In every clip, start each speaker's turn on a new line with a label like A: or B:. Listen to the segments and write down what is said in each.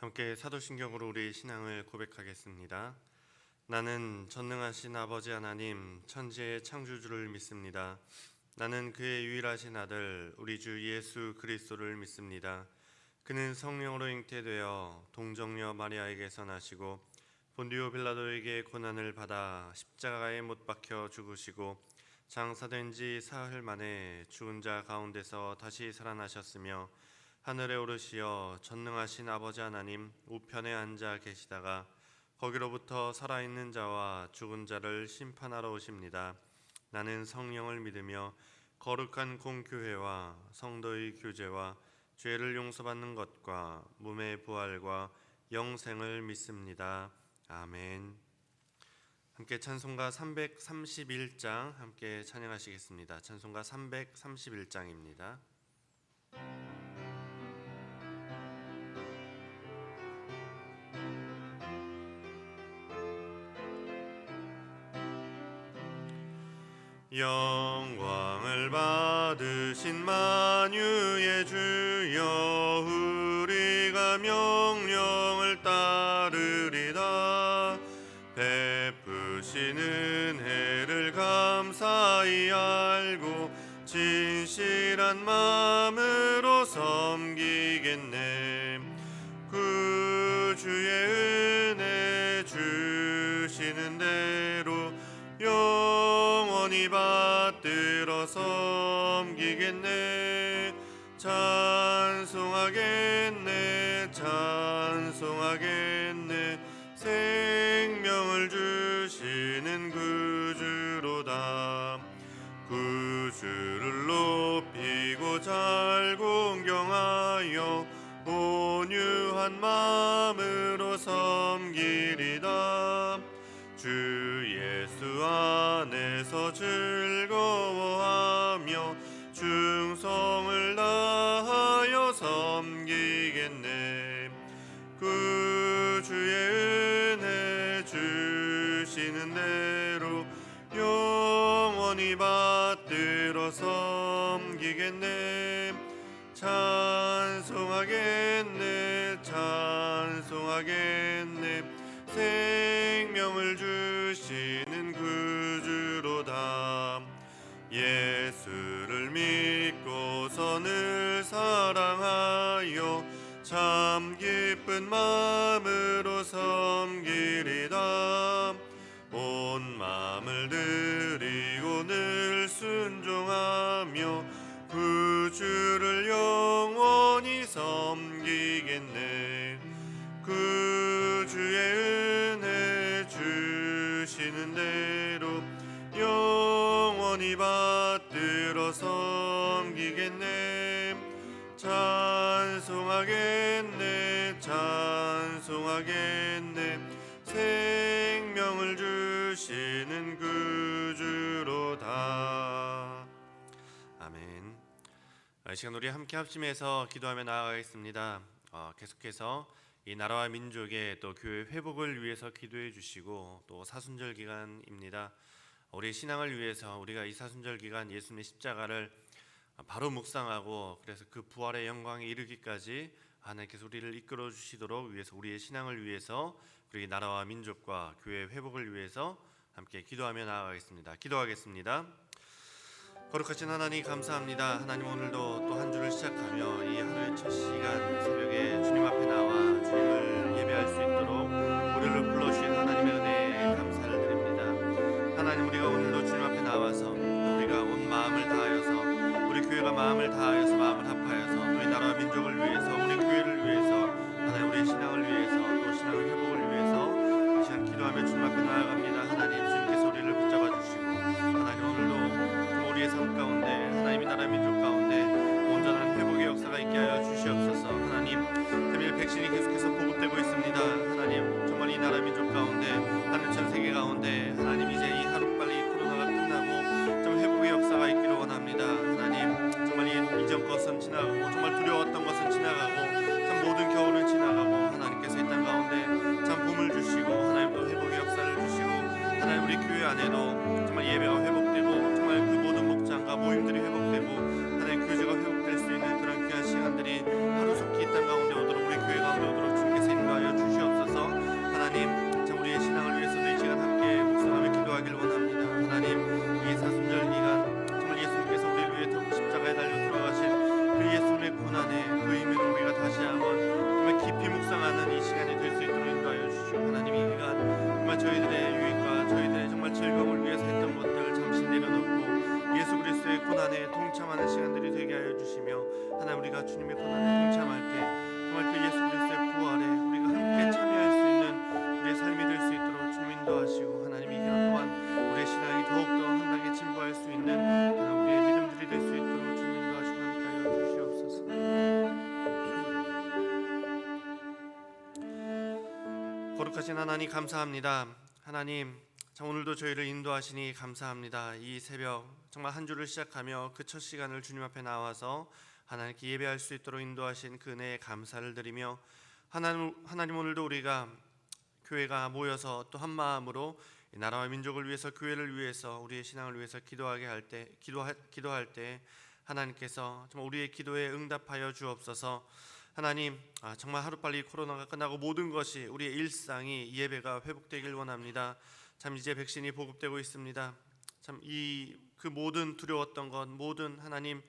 A: 함께 사도신경으로 우리 신앙을 고백하겠습니다. 나는 전능하신 아버지 하나님 천지의 창조주를 믿습니다. 나는 그의 유일하신 아들 우리 주 예수 그리스도를 믿습니다. 그는 성령으로 잉태되어 동정녀 마리아에게서 나시고 본디오 빌라도에게 고난을 받아 십자가에 못 박혀 죽으시고 장사된 지 사흘 만에 죽은 자 가운데서 다시 살아나셨으며 하늘에 오르시어 전능하신 아버지 하나님 우편에 앉아 계시다가 거기로부터 살아있는 자와 죽은 자를 심판하러 오십니다. 나는 성령을 믿으며 거룩한 공교회와 성도의 교제와 죄를 용서받는 것과 몸의 부활과 영생을 믿습니다. 아멘. 함께 찬송가 331장 함께 찬양하시겠습니다. 찬송가 331장입니다. 영광을 받으신 만유의 주여 우리가 명령을 따르리다. 베푸신 은혜를 감사히 알고 진실한 마음으로 섬기겠네. 구주의 은혜 주시는 대로 영원히 받들어 섬기겠네. 찬송하겠네 찬송하겠네. 생명을 주시는 구주로다. 구주를 높이고 잘 공경하여 온유한 마음으로 섬기리다. 주 예수 안에서 즐거워하며 충성을 다하여 섬기겠네. 구주의 은혜 주시는 대로 영원히 받들어 섬기겠네. 찬송하겠네 찬송하겠네. 생명을 주시는 구주로다. 예수를 믿고서 늘 사랑하여 참 기쁜 마음으로 섬기리다. 온 마음을 드리고 늘 순종하며 구주를 영원히 섬기겠네. 구주의 은혜 주시는 대로 영원히 받들어 섬기겠네. 찬송하겠네 찬송하겠네. 생명을 주시는 구주로다. 아멘. 이 시간 우리 함께 합심해서 기도하며 나아가겠습니다. 계속해서 이 나라와 민족의 또 교회 회복을 위해서 기도해 주시고 또 사순절 기간입니다. 우리 신앙을 위해서 우리가 이 사순절 기간 예수님의 십자가를 바로 묵상하고 그래서 그 부활의 영광에 이르기까지 하나님께서 우리를 이끌어 주시도록 위해서 우리의 신앙을 위해서 우리 나라와 민족과 교회 회복을 위해서 함께 기도하며 나아가겠습니다. 기도하겠습니다. 거룩하신 하나님 감사합니다. 하나님 오늘도 또 한 주를 시작하며 이 하루의 첫 시간 새벽에 주님 앞에 나와 주님을 예배할 수 있도록 우리를 불러주신 하나님의 은혜에 감사를 드립니다. 하나님 우리가 오늘도 주님 앞에 나와서 우리가 온 마음을 다하여서 우리 교회가 마음을 다하여서 마음을 합하여서 우리 나라와 민족을 위해서 우리 교회를 위해서 하나님 우리의 신앙을 위해서 또 신앙의 회복을 위해서 이 시간 기도하며 주님 앞에 나아갑니다. 하나님 주님께서 우리를 붙잡아 주시고 하나님 오늘도 우리의 삶 가운데 하나님의 나라 민족 가운데 온전한 회복의 역사가 있게 하여 주시옵소서. 하나님 세밀 백신이 계속해서 보급되고 있습니다. 하나님 정말 이 나라 민족 가운데 하늘 전 세계 가운데 하나님 이제 이 하루빨리 코로나가 끝나고 좀 회복의 역사가 있기를 원합니다. 하나님 정말 이전 것은 지나가고 정말 두려웠던 것은 지나가고 참 모든 겨울은 지나가고 하나님께서 이 땅 가운데 참 봄을 주시고 하나님 또 회복의 역사를 주시고 하나님 우리 교회 안에도 정말 예배가 회복되고 정말 그 모든 목장과 모임들이 회복되고 하나님 교제가 회복될 수 있는 그런 귀한 시간들이 하루속히 이 땅 가운데 오도록 우리 교회 가운데 오도록 주님께서 거룩하신 하나님 감사합니다. 하나님 참 오늘도 저희를 인도하시니 감사합니다. 이 새벽 정말 한 주를 시작하며 그 첫 시간을 주님 앞에 나와서 하나님께 예배할 수 있도록 인도하신 그 은혜에 감사를 드리며 하나님 오늘도 우리가 교회가 모여서 또 한 마음으로 이 나라와 민족을 위해서 교회를 위해서 우리의 신앙을 위해서 기도할 때 하나님께서 정말 우리의 기도에 응답하여 주옵소서. 하나님 정말 하루빨리 코로나가 끝나고 모든 것이 우리의 일상이 이 예배가 회복되길 원합니다. 참 이제 백신이 보급되고 있습니다. 참 그 모든 두려웠던 것, 모든 하나님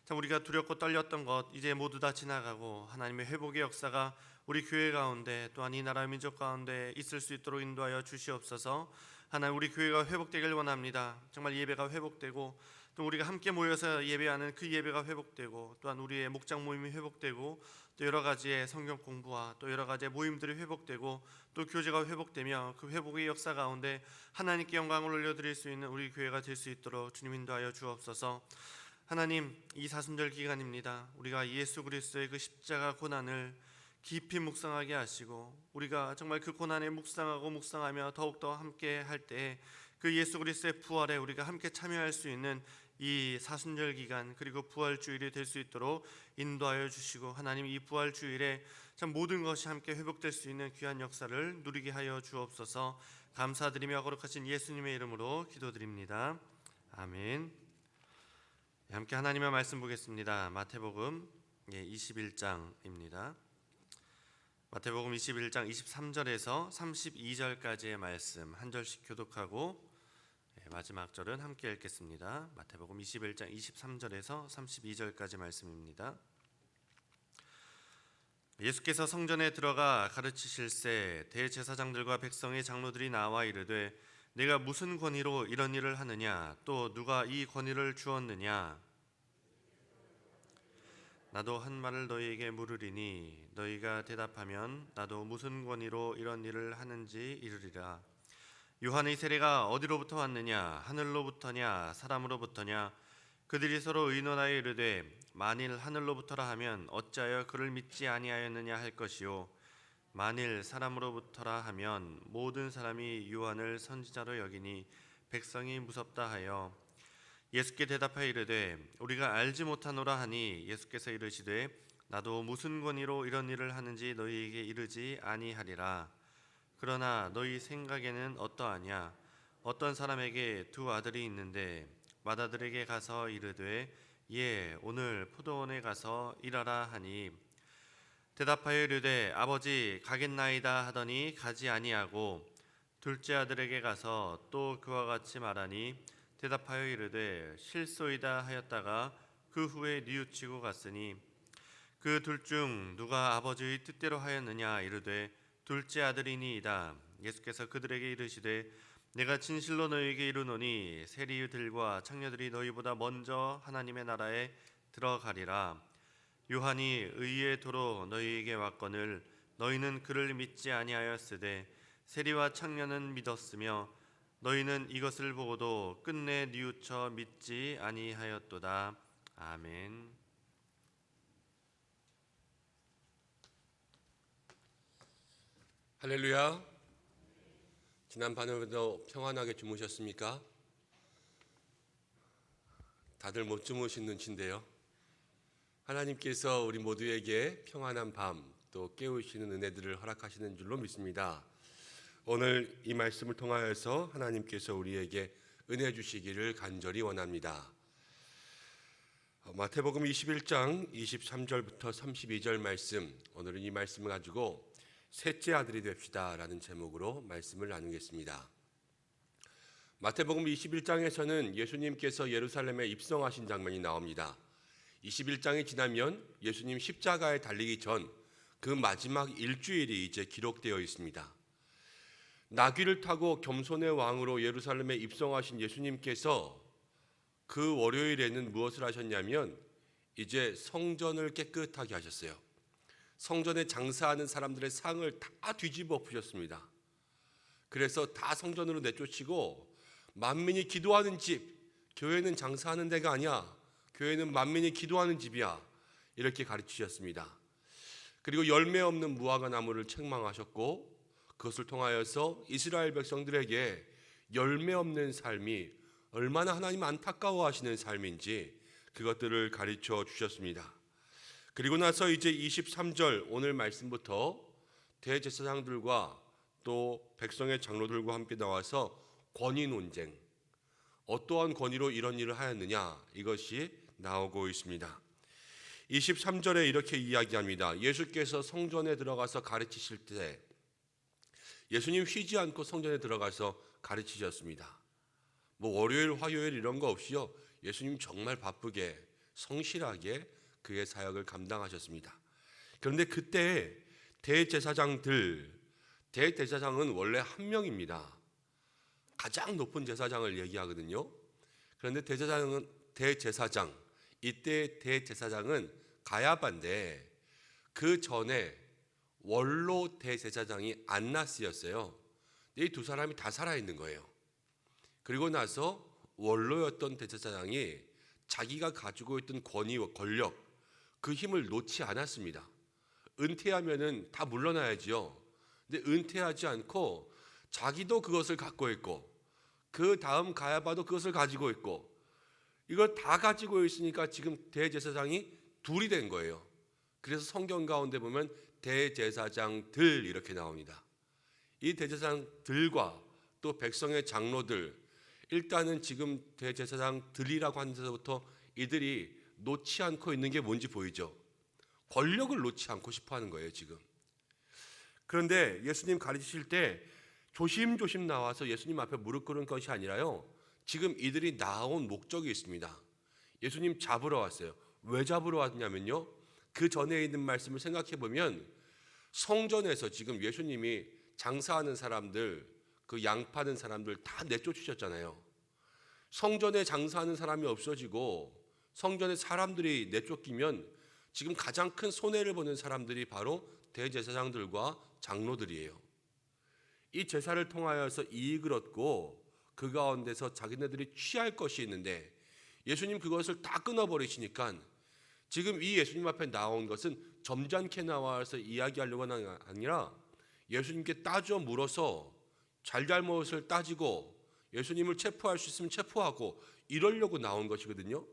A: 참 우리가 두렵고 떨렸던 것 이제 모두 다 지나가고 하나님의 회복의 역사가 우리 교회 가운데 또한 이 나라 민족 가운데 있을 수 있도록 인도하여 주시옵소서. 하나님 우리 교회가 회복되길 원합니다. 정말 예배가 회복되고 또 우리가 함께 모여서 예배하는 그 예배가 회복되고 또한 우리의 목장 모임이 회복되고 또 여러 가지의 성경 공부와 또 여러 가지의 모임들이 회복되고 또 교제가 회복되며 그 회복의 역사 가운데 하나님께 영광을 올려드릴 수 있는 우리 교회가 될 수 있도록 주님 인도하여 주옵소서. 하나님 이 사순절 기간입니다. 우리가 예수 그리스도의 그 십자가 고난을 깊이 묵상하게 하시고 우리가 정말 그 고난에 묵상하며 더욱더 함께 할 때 그 예수 그리스도의 부활에 우리가 함께 참여할 수 있는 이 사순절 기간 그리고 부활 주일이 될 수 있도록 인도하여 주시고 하나님 이 부활 주일에 참 모든 것이 함께 회복될 수 있는 귀한 역사를 누리게 하여 주옵소서. 감사드리며 거룩하신 예수님의 이름으로 기도드립니다. 아멘. 함께 하나님의 말씀 보겠습니다. 마태복음 21장입니다. 마태복음 21장 23절에서 32절까지의 말씀 한 절씩 교독하고 마지막 절은 함께 읽겠습니다. 마태복음 21장 23절에서 32절까지 말씀입니다. 예수께서 성전에 들어가 가르치실새 대제사장들과 백성의 장로들이 나와 이르되 내가 무슨 권위로 이런 일을 하느냐 또 누가 이 권위를 주었느냐 나도 한 말을 너희에게 물으리니 너희가 대답하면 나도 무슨 권위로 이런 일을 하는지 이르리라. 요한의 세례가 어디로부터 왔느냐 하늘로부터냐 사람으로부터냐 그들이 서로 의논하여 이르되 만일 하늘로부터라 하면 어찌하여 그를 믿지 아니하였느냐 할 것이요 만일 사람으로부터라 하면 모든 사람이 요한을 선지자로 여기니 백성이 무섭다 하여 예수께 대답하여 이르되 우리가 알지 못하노라 하니 예수께서 이르시되 나도 무슨 권위로 이런 일을 하는지 너희에게 이르지 아니하리라. 그러나 너희 생각에는 어떠하냐 어떤 사람에게 두 아들이 있는데 맏아들에게 가서 이르되 예 오늘 포도원에 가서 일하라 하니 대답하여 이르되 아버지 가겠나이다 하더니 가지 아니하고 둘째 아들에게 가서 또 그와 같이 말하니 대답하여 이르되 실소이다 하였다가 그 후에 뉘우치고 갔으니 그 둘 중 누가 아버지의 뜻대로 하였느냐 이르되 둘째 아들이니이다. 예수께서 그들에게 이르시되 내가 진실로 너희에게 이르노니 세리들과 창녀들이 너희보다 먼저 하나님의 나라에 들어가리라. 요한이 의의 도로 너희에게 왔거늘 너희는 그를 믿지 아니하였으되 세리와 창녀는 믿었으며 너희는 이것을 보고도 끝내 뉘우쳐 믿지 아니하였도다. 아멘.
B: 할렐루야. 지난 밤에도 평안하게 주무셨습니까? 다들 못 주무신 눈치인데요. 하나님께서 우리 모두에게 평안한 밤 또 깨우시는 은혜들을 허락하시는 줄로 믿습니다. 오늘 이 말씀을 통하여서 하나님께서 우리에게 은혜 주시기를 간절히 원합니다. 마태복음 21장 23절부터 32절 말씀, 오늘은 이 말씀을 가지고 셋째 아들이 됩시다 라는 제목으로 말씀을 나누겠습니다. 마태복음 21장에서는 예수님께서 예루살렘에 입성하신 장면이 나옵니다. 21장이 지나면 예수님 십자가에 달리기 전 그 마지막 일주일이 이제 기록되어 있습니다. 나귀를 타고 겸손의 왕으로 예루살렘에 입성하신 예수님께서 그 월요일에는 무엇을 하셨냐면 이제 성전을 깨끗하게 하셨어요. 성전에 장사하는 사람들의 상을 다 뒤집어 엎으셨습니다. 그래서 다 성전으로 내쫓이고 만민이 기도하는 집, 교회는 장사하는 데가 아니야. 교회는 만민이 기도하는 집이야. 이렇게 가르치셨습니다. 그리고 열매 없는 무화과 나무를 책망하셨고 그것을 통하여서 이스라엘 백성들에게 열매 없는 삶이 얼마나 하나님 안타까워하시는 삶인지 그것들을 가르쳐 주셨습니다. 그리고 나서 이제 23절 오늘 말씀부터 대제사장들과 또 백성의 장로들과 함께 나와서 권위 논쟁, 어떠한 권위로 이런 일을 하였느냐, 이것이 나오고 있습니다. 23절에 이렇게 이야기합니다. 예수께서 성전에 들어가서 가르치실 때 예수님 쉬지 않고 성전에 들어가서 가르치셨습니다. 뭐 월요일, 화요일 이런 거 없이요. 예수님 정말 바쁘게 성실하게 그의 사역을 감당하셨습니다. 그런데 그때 대제사장은 원래 한 명입니다. 가장 높은 제사장을 얘기하거든요. 그런데 대제사장, 이때 대제사장은 가야바인데 그 전에 원로 대제사장이 안나스였어요. 이 두 사람이 다 살아있는 거예요. 그리고 나서 원로였던 대제사장이 자기가 가지고 있던 권위와 권력, 그 힘을 놓지 않았습니다. 은퇴하면은 다 물러나야지요. 근데 은퇴하지 않고 자기도 그것을 갖고 있고 그 다음 가야바도 그것을 가지고 있고 이걸 다 가지고 있으니까 지금 대제사장이 둘이 된 거예요. 그래서 성경 가운데 보면 대제사장들 이렇게 나옵니다. 이 대제사장들과 또 백성의 장로들, 일단은 지금 대제사장들이라고 하는 데서부터 이들이 놓지 않고 있는 게 뭔지 보이죠. 권력을 놓지 않고 싶어 하는 거예요 지금. 그런데 예수님 가르치실 때 조심조심 나와서 예수님 앞에 무릎 꿇은 것이 아니라요, 지금 이들이 나온 목적이 있습니다. 예수님 잡으러 왔어요. 왜 잡으러 왔냐면요, 그 전에 있는 말씀을 생각해 보면 성전에서 지금 예수님이 장사하는 사람들, 그 양 파는 사람들 다 내쫓으셨잖아요. 성전에 장사하는 사람이 없어지고 성전에 사람들이 내쫓기면 지금 가장 큰 손해를 보는 사람들이 바로 대제사장들과 장로들이에요. 이 제사를 통하여서 이익을 얻고 그 가운데서 자기네들이 취할 것이 있는데 예수님 그것을 다 끊어버리시니까 지금 이 예수님 앞에 나온 것은 점잖게 나와서 이야기하려고 하는 게 아니라 예수님께 따져 물어서 잘잘못을 따지고 예수님을 체포할 수 있으면 체포하고 이러려고 나온 것이거든요.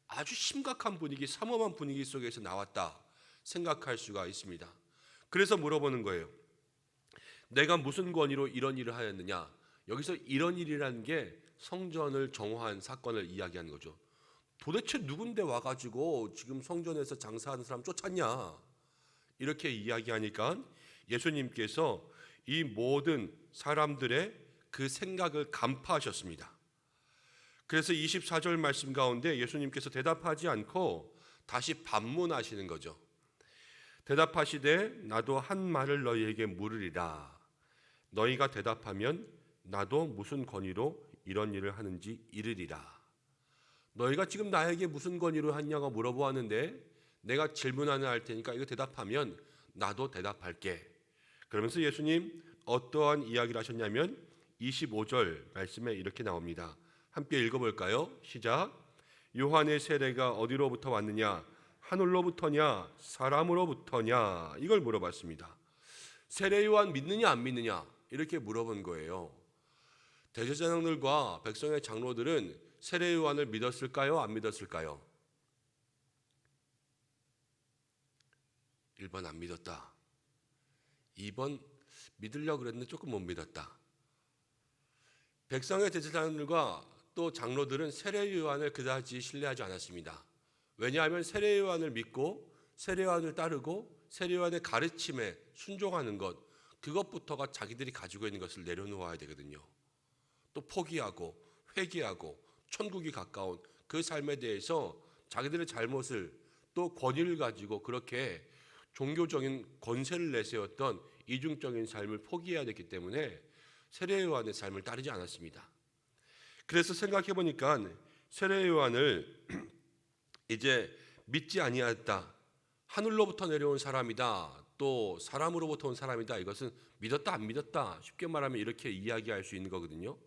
B: 아주 심각한 분위기, 삼엄한 분위기 속에서 나왔다 생각할 수가 있습니다. 그래서 물어보는 거예요. 내가 무슨 권위로 이런 일을 하였느냐. 여기서 이런 일이라는 게 성전을 정화한 사건을 이야기하는 거죠. 도대체 누군데 와가지고 지금 성전에서 장사하는 사람 쫓았냐, 이렇게 이야기하니까 예수님께서 이 모든 사람들의 그 생각을 간파하셨습니다. 그래서 24절 말씀 가운데 예수님께서 대답하지 않고 다시 반문하시는 거죠. 대답하시되 나도 한 말을 너희에게 물으리라. 너희가 대답하면 나도 무슨 권위로 이런 일을 하는지 이르리라. 너희가 지금 나에게 무슨 권위로 했냐고 물어보았는데 내가 질문 하나 할 테니까 이거 대답하면 나도 대답할게. 그러면서 예수님 어떠한 이야기를 하셨냐면 25절 말씀에 이렇게 나옵니다. 함께 읽어볼까요? 시작. 요한의 세례가 어디로부터 왔느냐? 하늘로부터냐? 사람으로부터냐? 이걸 물어봤습니다. 세례 요한 믿느냐 안 믿느냐? 이렇게 물어본 거예요. 대제사장들과 백성의 장로들은 세례 요한을 믿었을까요? 안 믿었을까요? 1번 안 믿었다. 2번 믿으려고 그랬는데 조금 못 믿었다. 백성의 대제사장들과 또 장로들은 세례 요한을 그다지 신뢰하지 않았습니다. 왜냐하면 세례 요한을 믿고 세례 요한을 따르고 세례 요한의 가르침에 순종하는 것, 그것부터가 자기들이 가지고 있는 것을 내려놓아야 되거든요. 또 포기하고 회개하고 천국이 가까운 그 삶에 대해서 자기들의 잘못을 또 권위를 가지고 그렇게 종교적인 권세를 내세웠던 이중적인 삶을 포기해야 됐기 때문에 세례 요한의 삶을 따르지 않았습니다. 그래서 생각해 보니까 세례 요한을 이제 믿지 아니하였다. 하늘로부터 내려온 사람이다. 또 사람으로부터 온 사람이다. 이것은 믿었다 안 믿었다. 쉽게 말하면 이렇게 이야기할 수 있는 거거든요.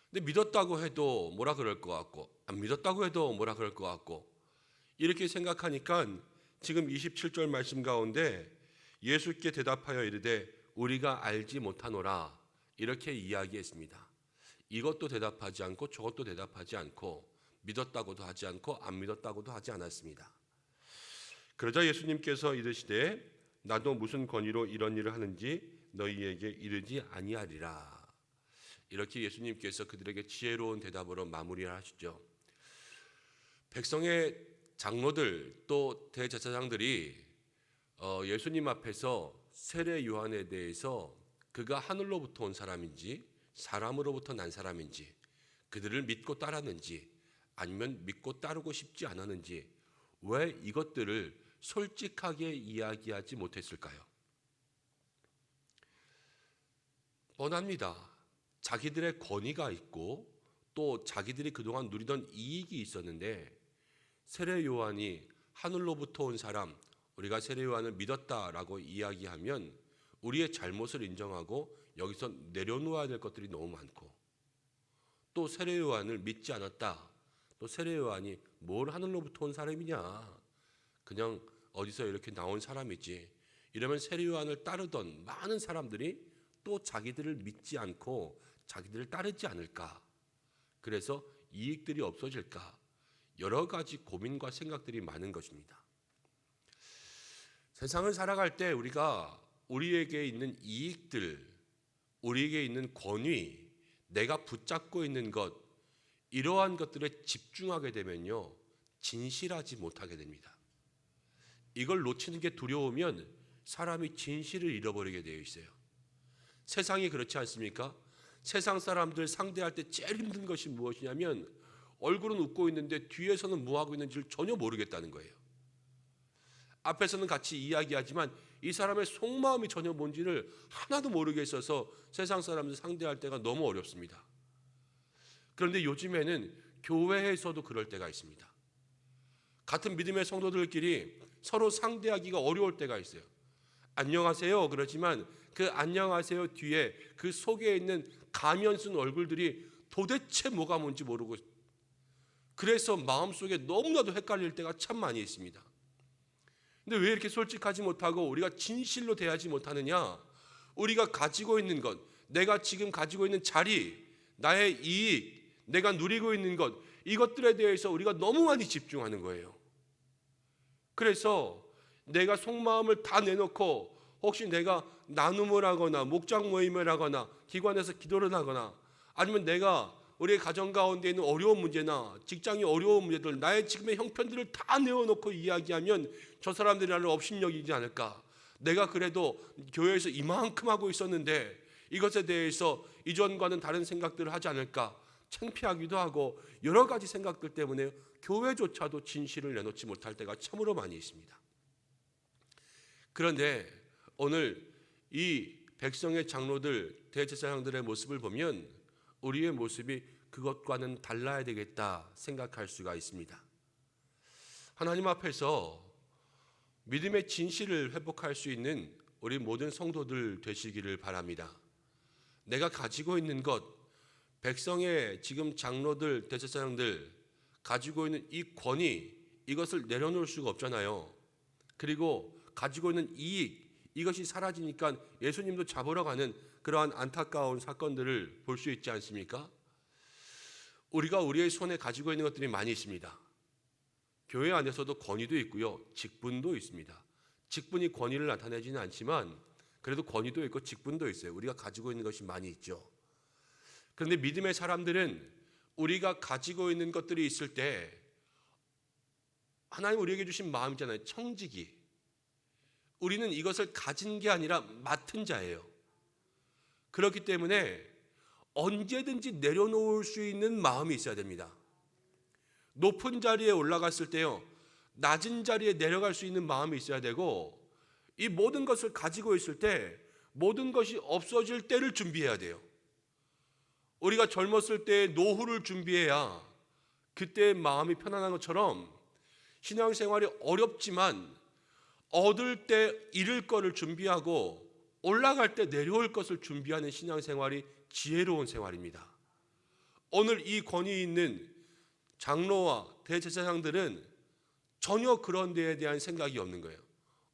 B: 근데 믿었다고 해도 뭐라 그럴 것 같고 안 믿었다고 해도 뭐라 그럴 것 같고 이렇게 생각하니까 지금 27절 말씀 가운데 예수께 대답하여 이르되 우리가 알지 못하노라 이렇게 이야기했습니다. 이것도 대답하지 않고 저것도 대답하지 않고 믿었다고도 하지 않고 안 믿었다고도 하지 않았습니다. 그러자 예수님께서 이르시되 나도 무슨 권위로 이런 일을 하는지 너희에게 이르지 아니하리라. 이렇게 예수님께서 그들에게 지혜로운 대답으로 마무리를 하시죠. 백성의 장로들 또 대제사장들이 예수님 앞에서 세례 요한에 대해서 그가 하늘로부터 온 사람인지 사람으로부터 난 사람인지 그들을 믿고 따랐는지 아니면 믿고 따르고 싶지 않았는지 왜 이것들을 솔직하게 이야기하지 못했을까요? 뻔합니다. 자기들의 권위가 있고 또 자기들이 그동안 누리던 이익이 있었는데 세례 요한이 하늘로부터 온 사람, 우리가 세례 요한을 믿었다라고 이야기하면 우리의 잘못을 인정하고 여기서 내려놓아야 될 것들이 너무 많고 또 세례 요한을 믿지 않았다. 또 세례 요한이 뭘 하늘로부터 온 사람이냐. 그냥 어디서 이렇게 나온 사람이지. 이러면 세례 요한을 따르던 많은 사람들이 또 자기들을 믿지 않고 자기들을 따르지 않을까. 그래서 이익들이 없어질까. 여러 가지 고민과 생각들이 많은 것입니다. 세상을 살아갈 때 우리가 우리에게 있는 이익들, 우리에게 있는 권위, 내가 붙잡고 있는 것, 이러한 것들에 집중하게 되면요, 진실하지 못하게 됩니다. 이걸 놓치는 게 두려우면 사람이 진실을 잃어버리게 되어 있어요. 세상이 그렇지 않습니까? 세상 사람들 상대할 때 제일 힘든 것이 무엇이냐면 얼굴은 웃고 있는데 뒤에서는 뭐 하고 있는지를 전혀 모르겠다는 거예요. 앞에서는 같이 이야기하지만 이 사람의 속마음이 전혀 뭔지를 하나도 모르겠어서 세상 사람들 상대할 때가 너무 어렵습니다. 그런데 요즘에는 교회에서도 그럴 때가 있습니다. 같은 믿음의 성도들끼리 서로 상대하기가 어려울 때가 있어요. 안녕하세요 그러지만 그 안녕하세요 뒤에 그 속에 있는 가면 쓴 얼굴들이 도대체 뭐가 뭔지 모르고 그래서 마음속에 너무나도 헷갈릴 때가 참 많이 있습니다. 근데 왜 이렇게 솔직하지 못하고 우리가 진실로 대하지 못하느냐? 우리가 가지고 있는 것, 내가 지금 가지고 있는 자리, 나의 이익, 내가 누리고 있는 것, 이것들에 대해서 우리가 너무 많이 집중하는 거예요. 그래서 내가 속마음을 다 내놓고 혹시 내가 나눔을 하거나 목장 모임을 하거나 기관에서 기도를 하거나 아니면 내가 우리의 가정 가운데 있는 어려운 문제나 직장이 어려운 문제들 나의 지금의 형편들을 다 내어놓고 이야기하면 저 사람들이 나를 업신여기지 않을까. 내가 그래도 교회에서 이만큼 하고 있었는데 이것에 대해서 이전과는 다른 생각들을 하지 않을까. 창피하기도 하고 여러 가지 생각들 때문에 교회조차도 진실을 내놓지 못할 때가 참으로 많이 있습니다. 그런데 오늘 이 백성의 장로들, 대제사장들의 모습을 보면 우리의 모습이 그것과는 달라야 되겠다 생각할 수가 있습니다. 하나님 앞에서 믿음의 진실을 회복할 수 있는 우리 모든 성도들 되시기를 바랍니다. 내가 가지고 있는 것, 백성의 지금 장로들, 대제사장들 가지고 있는 이 권위, 이것을 내려놓을 수가 없잖아요. 그리고 가지고 있는 이익, 이것이 사라지니까 예수님도 잡으러 가는 그러한 안타까운 사건들을 볼 수 있지 않습니까? 우리가 우리의 손에 가지고 있는 것들이 많이 있습니다. 교회 안에서도 권위도 있고요, 직분도 있습니다. 직분이 권위를 나타내지는 않지만 그래도 권위도 있고 직분도 있어요. 우리가 가지고 있는 것이 많이 있죠. 그런데 믿음의 사람들은 우리가 가지고 있는 것들이 있을 때 하나님 우리에게 주신 마음이잖아요. 청지기. 우리는 이것을 가진 게 아니라 맡은 자예요. 그렇기 때문에 언제든지 내려놓을 수 있는 마음이 있어야 됩니다. 높은 자리에 올라갔을 때요, 낮은 자리에 내려갈 수 있는 마음이 있어야 되고 이 모든 것을 가지고 있을 때 모든 것이 없어질 때를 준비해야 돼요. 우리가 젊었을 때 노후를 준비해야 그때의 마음이 편안한 것처럼 신앙생활이 어렵지만 얻을 때 잃을 것을 준비하고 올라갈 때 내려올 것을 준비하는 신앙생활이 지혜로운 생활입니다. 오늘 이 권위 있는 장로와 대제사장들은 전혀 그런 데에 대한 생각이 없는 거예요.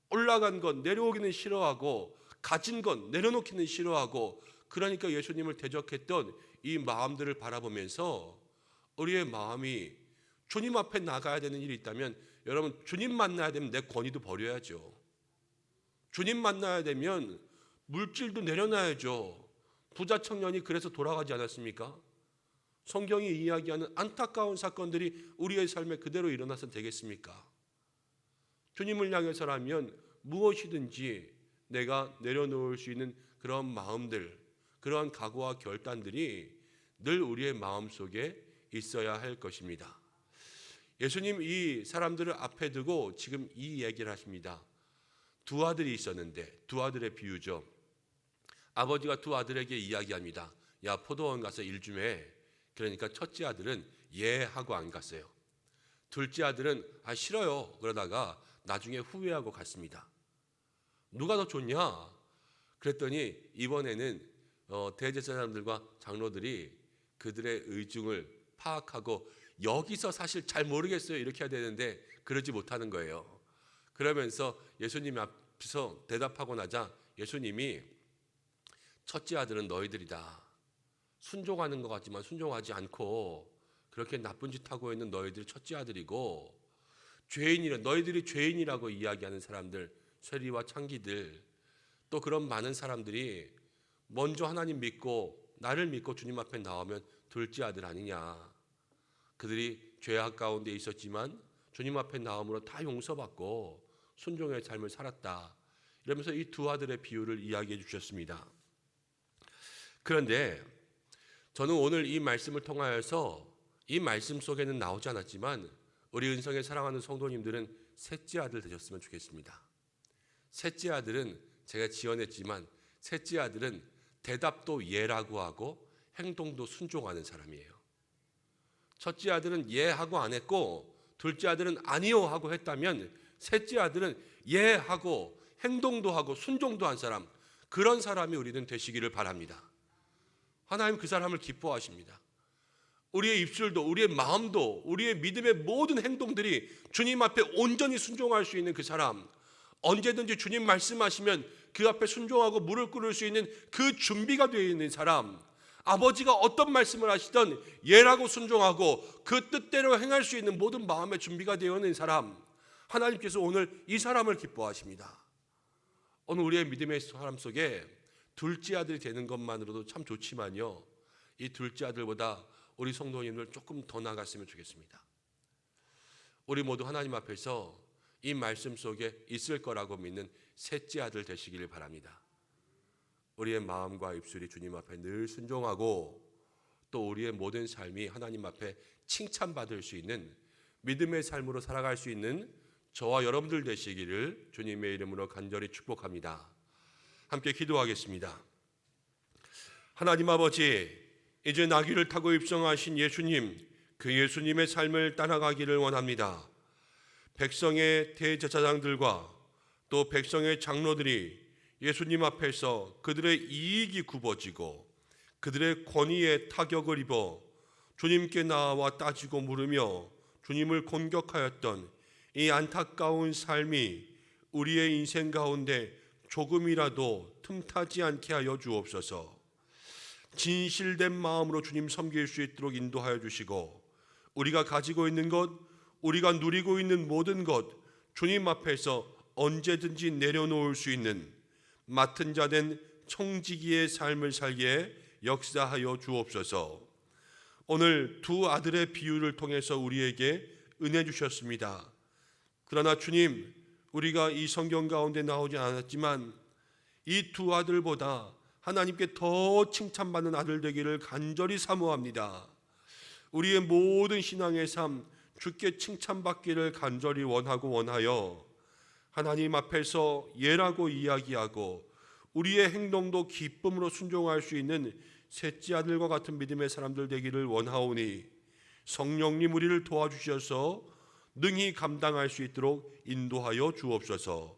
B: 올라간 것 내려오기는 싫어하고 가진 건 내려놓기는 싫어하고 그러니까 예수님을 대적했던 이 마음들을 바라보면서 우리의 마음이 주님 앞에 나가야 되는 일이 있다면 여러분 주님 만나야 되면 내 권위도 버려야죠. 주님 만나야 되면 물질도 내려놔야죠. 부자 청년이 그래서 돌아가지 않았습니까? 성경이 이야기하는 안타까운 사건들이 우리의 삶에 그대로 일어나서 되겠습니까? 주님을 향해서라면 무엇이든지 내가 내려놓을 수 있는 그런 마음들, 그러한 각오와 결단들이 늘 우리의 마음속에 있어야 할 것입니다. 예수님 이 사람들을 앞에 두고 지금 이 얘기를 하십니다. 두 아들이 있었는데, 두 아들의 비유죠. 아버지가 두 아들에게 이야기합니다. 야, 포도원 가서 일 좀 해. 그러니까 첫째 아들은 예 하고 안 갔어요. 둘째 아들은 싫어요. 그러다가 나중에 후회하고 갔습니다. 누가 더 좋냐? 그랬더니 이번에는 대제사장들과 장로들이 그들의 의중을 파악하고 여기서 사실 잘 모르겠어요 이렇게 해야 되는데 그러지 못하는 거예요. 그러면서 예수님 앞에서 대답하고 나자 예수님이 첫째 아들은 너희들이다. 순종하는 것 같지만 순종하지 않고 그렇게 나쁜 짓 하고 있는 너희들이 첫째 아들이고, 죄인이라 너희들이 죄인이라고 이야기하는 사람들, 세리와 창기들, 또 그런 많은 사람들이 먼저 하나님 믿고 나를 믿고 주님 앞에 나오면 둘째 아들 아니냐. 그들이 죄악 가운데 있었지만 주님 앞에 나옴으로 다 용서받고 순종의 삶을 살았다. 이러면서 이 두 아들의 비유를 이야기해 주셨습니다. 그런데 저는 오늘 이 말씀을 통하여서 이 말씀 속에는 나오지 않았지만 우리 은성에 사랑하는 성도님들은 셋째 아들 되셨으면 좋겠습니다. 셋째 아들은 제가 지어냈지만 셋째 아들은 대답도 예라고 하고 행동도 순종하는 사람이에요. 첫째 아들은 예 하고 안 했고 둘째 아들은 아니요 하고 했다면 셋째 아들은 예 하고 행동도 하고 순종도 한 사람, 그런 사람이 우리는 되시기를 바랍니다. 하나님 그 사람을 기뻐하십니다. 우리의 입술도 우리의 마음도 우리의 믿음의 모든 행동들이 주님 앞에 온전히 순종할 수 있는 그 사람, 언제든지 주님 말씀하시면 그 앞에 순종하고 무릎 꿇을 수 있는 그 준비가 되어 있는 사람, 아버지가 어떤 말씀을 하시든 예라고 순종하고 그 뜻대로 행할 수 있는 모든 마음의 준비가 되어 있는 사람, 하나님께서 오늘 이 사람을 기뻐하십니다. 오늘 우리의 믿음의 사람 속에 둘째 아들이 되는 것만으로도 참 좋지만요, 이 둘째 아들보다 우리 성도님들 조금 더 나아갔으면 좋겠습니다. 우리 모두 하나님 앞에서 이 말씀 속에 있을 거라고 믿는 셋째 아들 되시기를 바랍니다. 우리의 마음과 입술이 주님 앞에 늘 순종하고 또 우리의 모든 삶이 하나님 앞에 칭찬받을 수 있는 믿음의 삶으로 살아갈 수 있는 저와 여러분들 되시기를 주님의 이름으로 간절히 축복합니다. 함께 기도하겠습니다. 하나님 아버지, 이제 나귀를 타고 입성하신 예수님, 그 예수님의 삶을 따라가기를 원합니다. 백성의 대제사장들과 또 백성의 장로들이 예수님 앞에서 그들의 이익이 굽어지고 그들의 권위에 타격을 입어 주님께 나와 따지고 물으며 주님을 공격하였던 이 안타까운 삶이 우리의 인생 가운데 조금이라도 틈타지 않게 하여 주옵소서. 진실된 마음으로 주님 섬길 수 있도록 인도하여 주시고, 우리가 가지고 있는 것, 우리가 누리고 있는 모든 것 주님 앞에서 언제든지 내려놓을 수 있는 맡은 자 된 청지기의 삶을 살게 역사하여 주옵소서. 오늘 두 아들의 비유를 통해서 우리에게 은혜 주셨습니다. 그러나 주님, 우리가 이 성경 가운데 나오지 않았지만 이 두 아들보다 하나님께 더 칭찬받는 아들 되기를 간절히 사모합니다. 우리의 모든 신앙의 삶 주께 칭찬받기를 간절히 원하고 원하여 하나님 앞에서 예라고 이야기하고 우리의 행동도 기쁨으로 순종할 수 있는 셋째 아들과 같은 믿음의 사람들 되기를 원하오니 성령님 우리를 도와주셔서 능히 감당할 수 있도록 인도하여 주옵소서.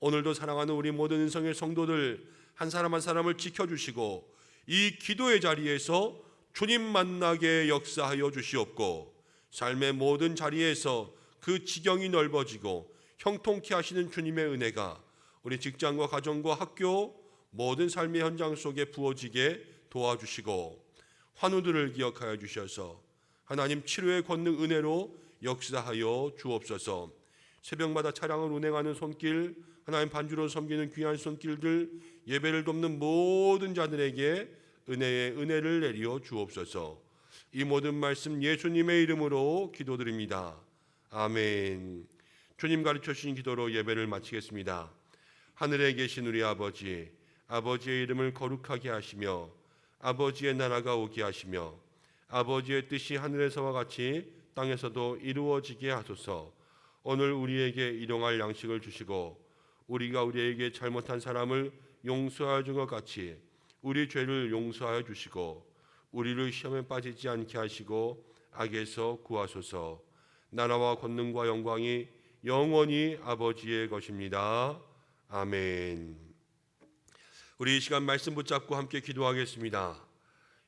B: 오늘도 사랑하는 우리 모든 은성의 성도들 한 사람 한 사람을 지켜주시고 이 기도의 자리에서 주님 만나게 역사하여 주시옵고, 삶의 모든 자리에서 그 지경이 넓어지고 형통케 하시는 주님의 은혜가 우리 직장과 가정과 학교 모든 삶의 현장 속에 부어지게 도와주시고 환우들을 기억하여 주셔서 하나님 치료의 권능 은혜로 역사하여 주옵소서. 새벽마다 차량을 운행하는 손길, 하나님 반주로 섬기는 귀한 손길들, 예배를 돕는 모든 자들에게 은혜의 은혜를 내려 주옵소서. 이 모든 말씀 예수님의 이름으로 기도드립니다. 아멘. 주님 가르쳐 주신 기도로 예배를 마치겠습니다. 하늘에 계신 우리 아버지, 아버지의 이름을 거룩하게 하시며 아버지의 나라가 오게 하시며 아버지의 뜻이 하늘에서와 같이 땅에서도 이루어지게 하소서. 오늘 우리에게 일용할 양식을 주시고 우리가 우리에게 잘못한 사람을 용서하여 준 것 같이 우리 죄를 용서하여 주시고 우리를 시험에 빠지지 않게 하시고 악에서 구하소서. 나라와 권능과 영광이 영원히 아버지의 것입니다. 아멘. 우리 이 시간 말씀 붙잡고 함께 기도하겠습니다.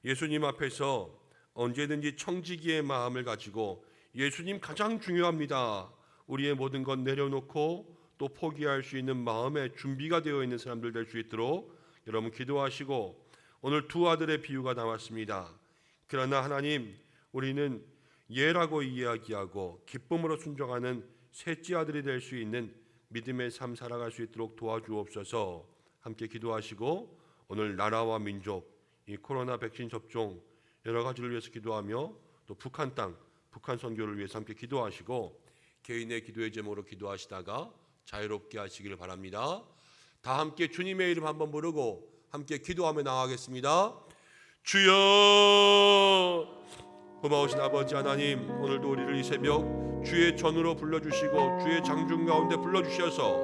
B: 예수님 앞에서 언제든지 청지기의 마음을 가지고 예수님 가장 중요합니다. 우리의 모든 것 내려놓고 또 포기할 수 있는 마음의 준비가 되어 있는 사람들 될 수 있도록 여러분 기도하시고, 오늘 두 아들의 비유가 나왔습니다. 그러나 하나님, 우리는 예라고 이야기하고 기쁨으로 순종하는 셋째 아들이 될 수 있는 믿음의 삶 살아갈 수 있도록 도와주옵소서. 함께 기도하시고, 오늘 나라와 민족, 이 코로나 백신 접종 여러 가지를 위해서 기도하며 또 북한 땅, 북한 선교를 위해서 함께 기도하시고, 개인의 기도의 제목으로 기도하시다가 자유롭게 하시기를 바랍니다. 다 함께 주님의 이름 한번 부르고 함께 기도하며 나아가겠습니다. 주여, 고마우신 아버지 하나님, 오늘도 우리를 이 새벽 주의 전으로 불러주시고 주의 장중 가운데 불러주셔서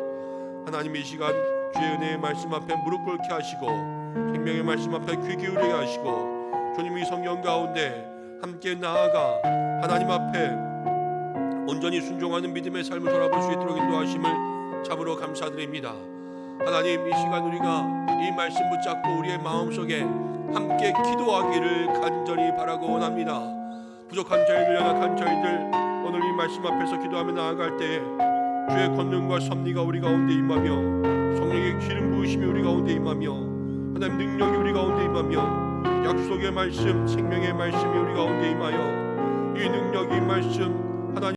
B: 하나님 이 시간 주의 은혜의 말씀 앞에 무릎 꿇게 하시고 생명의 말씀 앞에 귀 기울이게 하시고 주님 이 성령 가운데 함께 나아가 하나님 앞에 온전히 순종하는 믿음의 삶을 돌아볼 수 있도록 인도하심을 참으로 감사드립니다. 하나님, 이 시간 우리가 이 말씀 붙잡고 우리의 마음속에 함께 기도하기를 간절히 바라고 원합니다. 부족한 저희들, 연약한 저희들, 오늘 이 말씀 앞에서 기도하며 나아갈 때에 주의 권능과 섭리가 우리 가운데 임하며 성령의 기름 부으심이 우리 가운데 임하며 하나님 능력이 우리 가운데 임하며 약속의 말씀, 생명의 말씀이 우리 가운데 임하여 이 능력이 말씀